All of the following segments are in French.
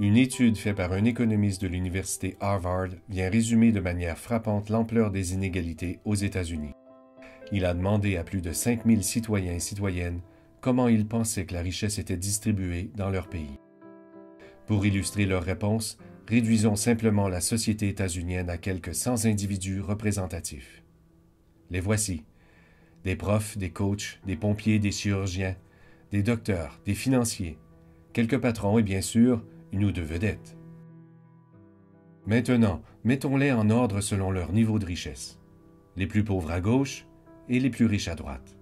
Une étude faite par un économiste de l'université Harvard vient résumer de manière frappante l'ampleur des inégalités aux États-Unis. Il a demandé à plus de 5000 citoyens et citoyennes comment ils pensaient que la richesse était distribuée dans leur pays. Pour illustrer leur réponse, réduisons simplement la société états-unienne à quelques 100 individus représentatifs. Les voici. Des profs, des coachs, des pompiers, des chirurgiens, des docteurs, des financiers, quelques patrons et bien sûr, une ou deux vedettes. Maintenant, mettons-les en ordre selon leur niveau de richesse. Les plus pauvres à gauche et les plus riches à droite.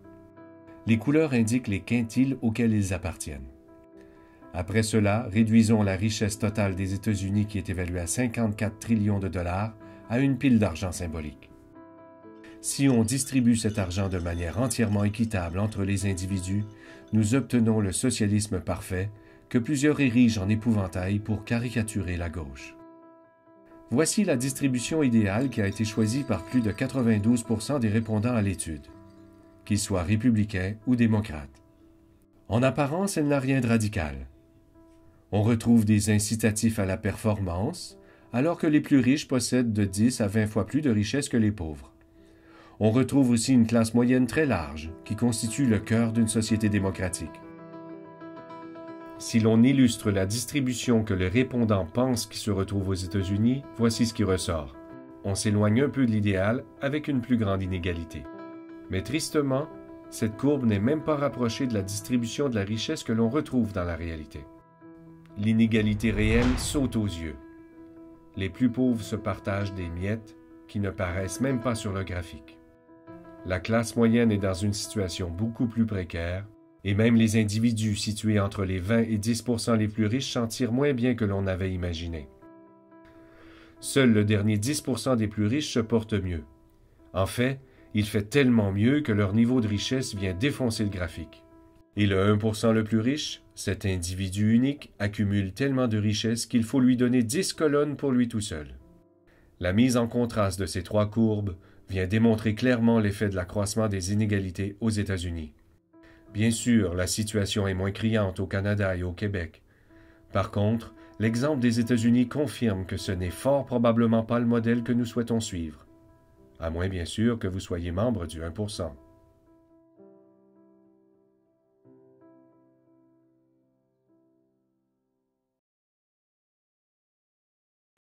Les couleurs indiquent les quintiles auxquels ils appartiennent. Après cela, réduisons la richesse totale des États-Unis qui est évaluée à 54 trillions de dollars à une pile d'argent symbolique. Si on distribue cet argent de manière entièrement équitable entre les individus, nous obtenons le socialisme parfait que plusieurs érigent en épouvantail pour caricaturer la gauche. Voici la distribution idéale qui a été choisie par plus de 92% des répondants à l'étude, qu'ils soient républicains ou démocrates. En apparence, elle n'a rien de radical. On retrouve des incitatifs à la performance, alors que les plus riches possèdent de 10 à 20 fois plus de richesses que les pauvres. On retrouve aussi une classe moyenne très large, qui constitue le cœur d'une société démocratique. Si l'on illustre la distribution que les répondants pensent qui se retrouve aux États-Unis, voici ce qui ressort. On s'éloigne un peu de l'idéal avec une plus grande inégalité. Mais tristement, cette courbe n'est même pas rapprochée de la distribution de la richesse que l'on retrouve dans la réalité. L'inégalité réelle saute aux yeux. Les plus pauvres se partagent des miettes qui ne paraissent même pas sur le graphique. La classe moyenne est dans une situation beaucoup plus précaire, et même les individus situés entre les 20 et 10% les plus riches s'en tirent moins bien que l'on avait imaginé. Seul le dernier 10% des plus riches se porte mieux. En fait, il fait tellement mieux que leur niveau de richesse vient défoncer le graphique. Et le 1% le plus riche, cet individu unique, accumule tellement de richesse qu'il faut lui donner 10 colonnes pour lui tout seul. La mise en contraste de ces trois courbes vient démontrer clairement l'effet de l'accroissement des inégalités aux États-Unis. Bien sûr, la situation est moins criante au Canada et au Québec. Par contre, l'exemple des États-Unis confirme que ce n'est fort probablement pas le modèle que nous souhaitons suivre. À moins bien sûr que vous soyez membre du 1%.